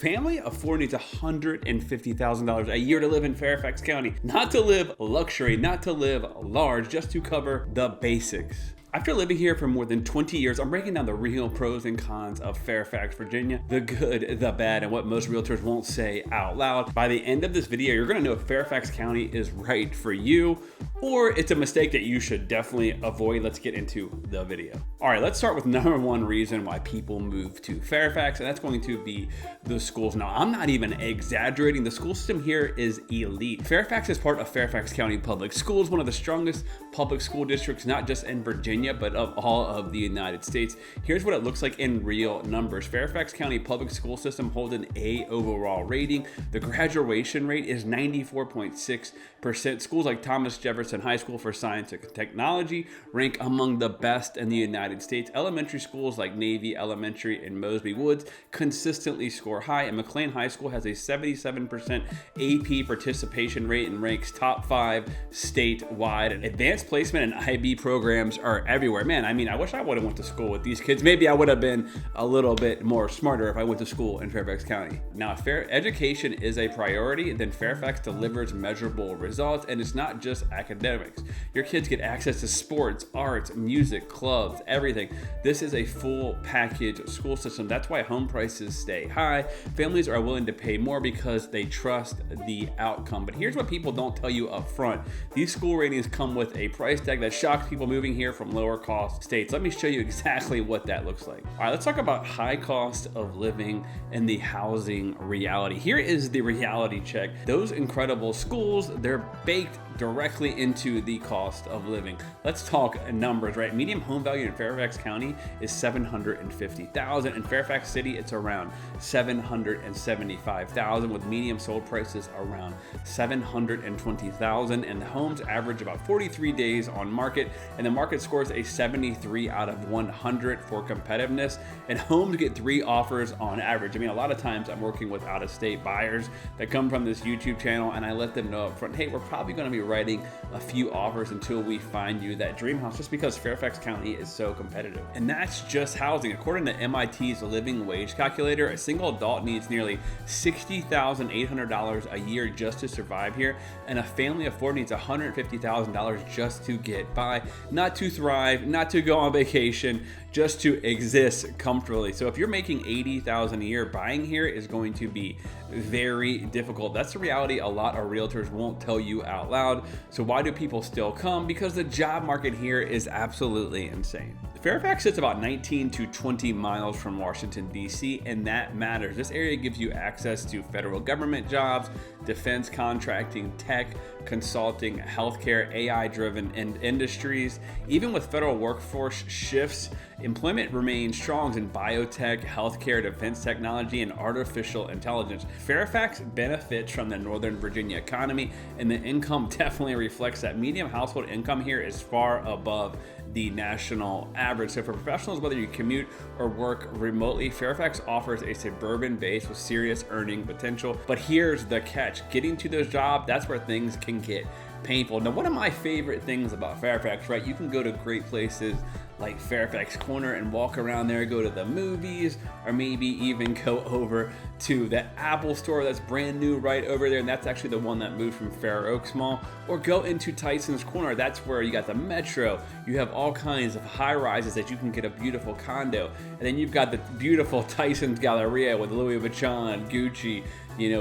family of four needs $150,000 a year to live in Fairfax County. Not to live luxury, not to live large, just to cover the basics. After living here for more than 20 years, I'm breaking down the real pros and cons of Fairfax, Virginia, the good, the bad, and what most realtors won't say out loud. By the end of this video, you're gonna know if Fairfax County is right for you, or it's a mistake that you should definitely avoid. Let's get into the video. All right, let's start with number one reason why people move to Fairfax, and that's going to be the schools. Now, I'm not even exaggerating. The school system here is elite. Fairfax is part of Fairfax County Public Schools, one of the strongest public school districts, not just in Virginia, but of all of the United States. Here's what it looks like in real numbers. Fairfax County Public School System holds an A overall rating. The graduation rate is 94.6%. Schools like Thomas Jefferson High School for Science and Technology rank among the best in the United States. Elementary schools like Navy Elementary and Mosby Woods consistently score high, and McLean High School has a 77% AP participation rate and ranks top 5 statewide. Advanced placement and IB programs are everywhere. Man, I mean, I wish I would have went to school with these kids. Maybe I would have been a little bit more smarter if I went to school in Fairfax County. Now, if education is a priority, then Fairfax delivers measurable results, and it's not just academics. Your kids get access to sports, arts, music, clubs, everything. This is a full package school system. That's why home prices stay high. Families are willing to pay more because they trust the outcome. But here's what people don't tell you up front. These school ratings come with a price tag that shocks people moving here from lower cost states. Let me show you exactly what that looks like. All right, let's talk about high cost of living and the housing reality. Here is the reality check. Those incredible schools, they're baked directly into the cost of living. Let's talk numbers, right? Median home value in Fairfax County is $750,000. In Fairfax City, it's around $775,000, with median sold prices around $720,000, and the homes average about 43 days on market, and the market scores a 73 out of 100 for competitiveness, and homes get 3 offers on average. I mean, a lot of times I'm working with out-of-state buyers that come from this YouTube channel, and I let them know up front, hey, we're probably going to be writing a few offers until we find you that dream house, just because Fairfax County is so competitive. And that's just housing. According to MIT's living wage calculator, a single adult needs nearly $60,800 a year just to survive here, and a family of 4 needs $150,000 just to get by, not to thrive, not to go on vacation, just to exist comfortably. So if you're making $80,000 a year, buying here is going to be very difficult. That's the reality a lot of realtors won't tell you out loud. So why do people still come? Because the job market here is absolutely insane. Fairfax sits about 19 to 20 miles from Washington, D.C., and that matters. This area gives you access to federal government jobs, defense contracting, tech, consulting, healthcare, AI-driven industries. Even with federal workforce shifts, employment remains strong in biotech, healthcare, defense technology, and artificial intelligence. Fairfax benefits from the Northern Virginia economy, and the income definitely reflects that. Median household income here is far above the national average. So for professionals, whether you commute or work remotely, Fairfax offers a suburban base with serious earning potential. But here's the catch. Getting to those jobs, that's where things can get painful. Now, one of my favorite things about Fairfax, right? You can go to great places like Fairfax Corner and walk around there, go to the movies, or maybe even go over to the Apple store that's brand new right over there, and that's actually the one that moved from Fair Oaks Mall, or go into Tysons Corner. That's where you got the Metro. You have all kinds of high rises that you can get a beautiful condo, and then you've got the beautiful Tysons Galleria with Louis Vuitton, Gucci,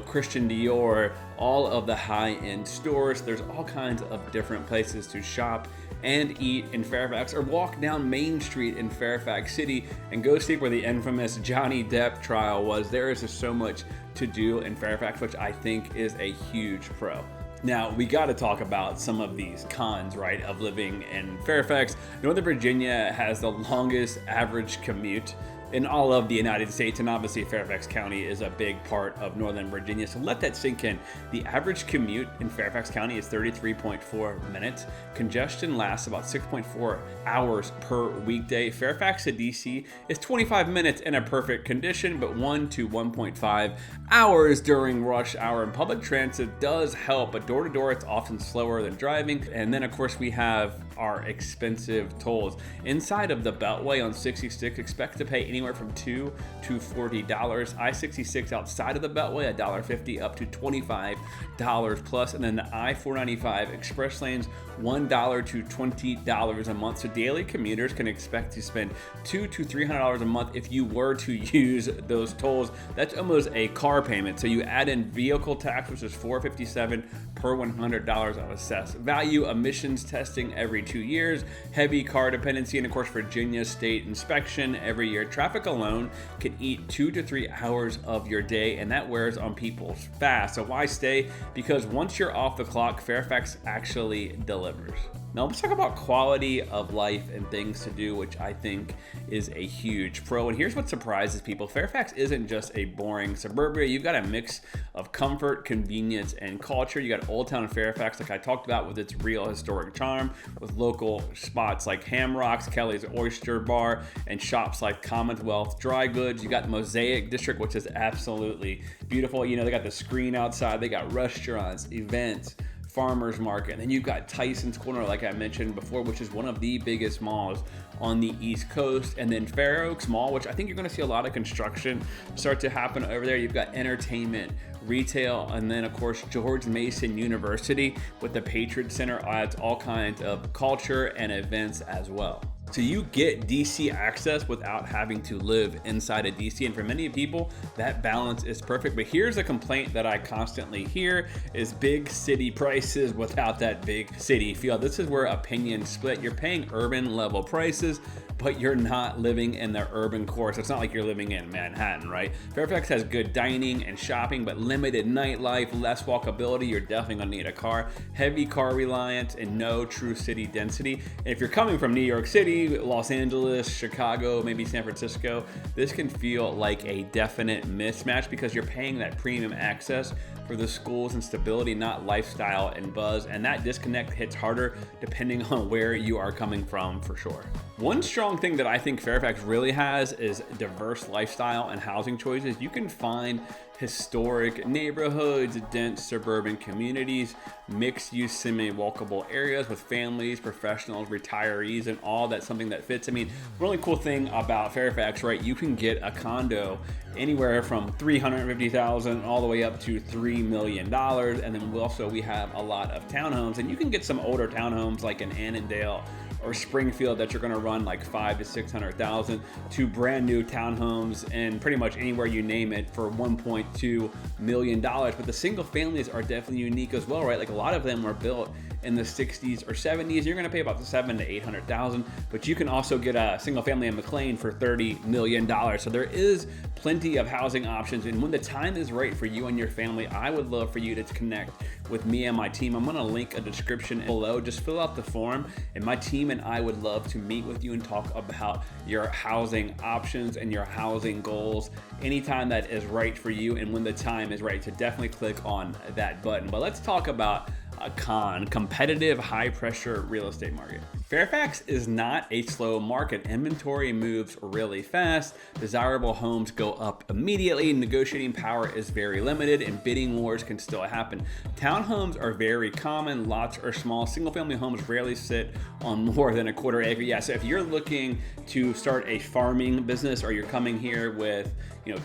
Christian Dior, all of the high-end stores. There's all kinds of different places to shop and eat in Fairfax, or walk down Main Street in Fairfax City and go see where the infamous Johnny Depp trial was. There is just so much to do in Fairfax, which I think is a huge pro. Now, we got to talk about some of these cons, right, of living in Fairfax. Northern Virginia has the longest average commute in all of the United States, and obviously Fairfax County is a big part of Northern Virginia, so let that sink in. The average commute in Fairfax County is 33.4 minutes. Congestion lasts about 6.4 hours per weekday. Fairfax to DC is 25 minutes in a perfect condition, but 1 to 1.5 hours during rush hour. And public transit does help, but door to door it's often slower than driving. And then of course we have are expensive tolls. Inside of the Beltway on 66, expect to pay anywhere from $2 to $40. I-66 outside of the Beltway, $1.50 up to $25 plus. And then the I-495 express lanes, $1 to $20 a month. So daily commuters can expect to spend $200 to $300 a month if you were to use those tolls. That's almost a car payment. So you add in vehicle tax, which is $457 per $100 of assessed value, emissions testing every 2 years, heavy car dependency, and of course Virginia state inspection every year. Traffic alone can eat 2 to 3 hours of your day, and that wears on people fast. So why stay? Because once you're off the clock, Fairfax actually delivers. Now let's talk about quality of life and things to do, which I think is a huge pro. And here's what surprises people. Fairfax isn't just a boring suburbia. You've got a mix of comfort, convenience, and culture. You got Old Town Fairfax, like I talked about, with its real historic charm, with local spots like Hamrocks, Kelly's Oyster Bar, and shops like Commonwealth Dry Goods. You got the Mosaic District, which is absolutely beautiful. You know, they got the screen outside, they got restaurants, events, farmers market, and then you've got Tysons Corner, like I mentioned before, which is one of the biggest malls on the East Coast, and then Fair Oaks Mall, which I think you're going to see a lot of construction start to happen over there. You've got entertainment, retail, and then of course George Mason University with the Patriot Center adds all kinds of culture and events as well. So you get DC access without having to live inside of DC, and for many people that balance is perfect. But here's a complaint that I constantly hear is big city prices without that big city feel. This is where opinions split. You're paying urban level prices, but you're not living in the urban core. So it's not like you're living in Manhattan, right? Fairfax has good dining and shopping, but limited nightlife, less walkability. You're definitely gonna need a car, heavy car reliance, and no true city density. And if you're coming from New York City, Los Angeles, Chicago, maybe San Francisco, this can feel like a definite mismatch because you're paying that premium access for the schools and stability, not lifestyle and buzz. And that disconnect hits harder depending on where you are coming from, for sure. One strong thing that I think Fairfax really has is diverse lifestyle and housing choices. You can find historic neighborhoods, dense suburban communities, mixed-use semi-walkable areas with families, professionals, retirees, and all that's something that fits. I mean, really cool thing about Fairfax, right? You can get a condo anywhere from $350,000 all the way up to $3 million. And then we have a lot of townhomes, and you can get some older townhomes like in Annandale or Springfield that you're going to run like $500,000 to $600,000 to brand new townhomes and pretty much anywhere you name it for $1.2 million. But the single families are definitely unique as well, right? Like a lot of them were built in the 60s or 70s. You're going to pay about $700,000 to $800,000, but you can also get a single family in McLean for $30 million. So there is plenty of housing options. And when the time is right for you and your family, I would love for you to connect with me and my team. I'm going to link a description below. Just fill out the form, and my team and I would love to meet with you and talk about your housing options and your housing goals anytime that is right for you and when the time is right. So definitely click on that button. But let's talk about a competitive, high-pressure real estate market. Fairfax is not a slow market. Inventory moves really fast. Desirable homes go up immediately. Negotiating power is very limited, and bidding wars can still happen. Townhomes are very common. Lots are small. Single-family homes rarely sit on more than a quarter acre. Yeah, so if you're looking to start a farming business, or you're coming here with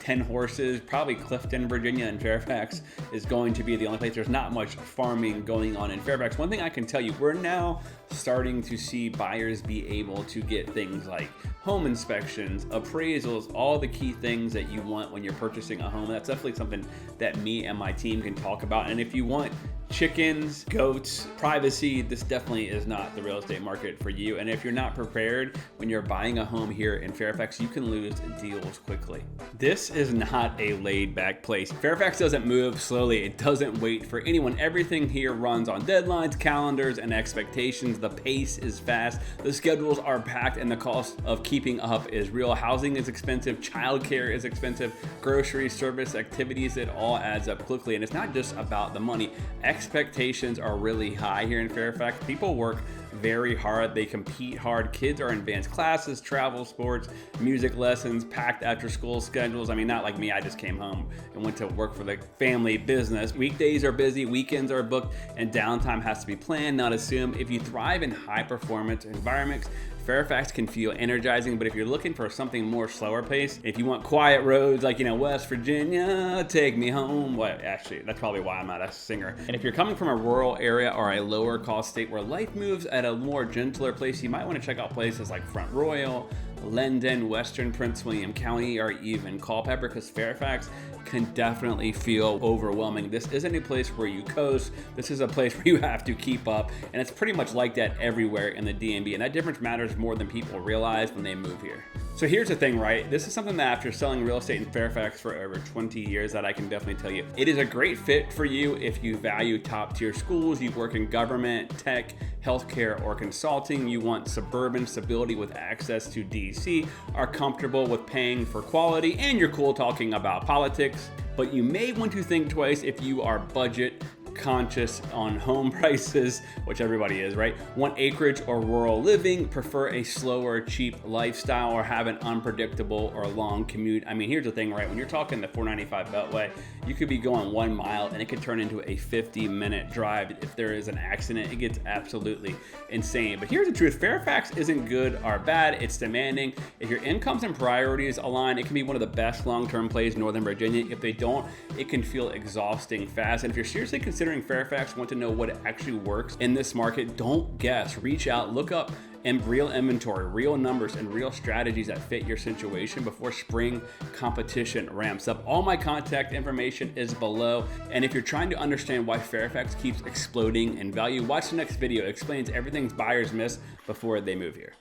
10 horses, probably Clifton, Virginia, and Fairfax is going to be the only place. There's not much farming going on in Fairfax. One thing I can tell you, we're now starting to see buyers be able to get things like home inspections, appraisals, all the key things that you want when you're purchasing a home. That's definitely something that me and my team can talk about. And if you want chickens, goats, privacy, this definitely is not the real estate market for you. And if you're not prepared when you're buying a home here in Fairfax, you can lose deals quickly. This is not a laid back place. Fairfax doesn't move slowly. It doesn't wait for anyone. Everything here runs on deadlines, calendars, and expectations. The pace is fast. The schedules are packed, and the cost of keeping up is real. Housing is expensive. Childcare is expensive. Groceries, service, activities, it all adds up quickly. And it's not just about the money. Expectations are really high here in Fairfax. People work very hard. They compete hard. Kids are in advanced classes, travel, sports, music lessons, packed after school schedules. I mean, not like me, I just came home and went to work for the family business. Weekdays are busy, weekends are booked, and downtime has to be planned, not assumed. If you thrive in high performance environments, Fairfax can feel energizing, but if you're looking for something more slower paced, if you want quiet roads like, West Virginia, take me home. Well, actually, that's probably why I'm not a singer. And if you're coming from a rural area or a lower cost state where life moves at a more gentler pace, you might want to check out places like Front Royal, Lendon, Western Prince William County, or even Culpeper, because Fairfax can definitely feel overwhelming. This isn't a place where you coast. This is a place where you have to keep up, and it's pretty much like that everywhere in the DMV, and that difference matters more than people realize when they move here. So here's the thing, right? This is something that after selling real estate in Fairfax for over 20 years that I can definitely tell you, it is a great fit for you if you value top tier schools, you work in government, tech, healthcare, or consulting, you want suburban stability with access to DC, are comfortable with paying for quality, and you're cool talking about politics. But you may want to think twice if you are budget conscious on home prices, which everybody is, right? Want acreage or rural living, prefer a slower, cheap lifestyle, or have an unpredictable or long commute. I mean, here's the thing, right? When you're talking the 495 Beltway, you could be going 1 mile and it could turn into a 50-minute drive. If there is an accident, it gets absolutely insane. But here's the truth, Fairfax isn't good or bad, it's demanding. If your incomes and priorities align, it can be one of the best long-term plays in Northern Virginia. If they don't, it can feel exhausting fast. And if you're seriously considering Fairfax, want to know what actually works in this market, don't guess. Reach out, look up and real inventory, real numbers, and real strategies that fit your situation before spring competition ramps up. All my contact information is below. And if you're trying to understand why Fairfax keeps exploding in value, watch the next video. It explains everything buyers miss before they move here.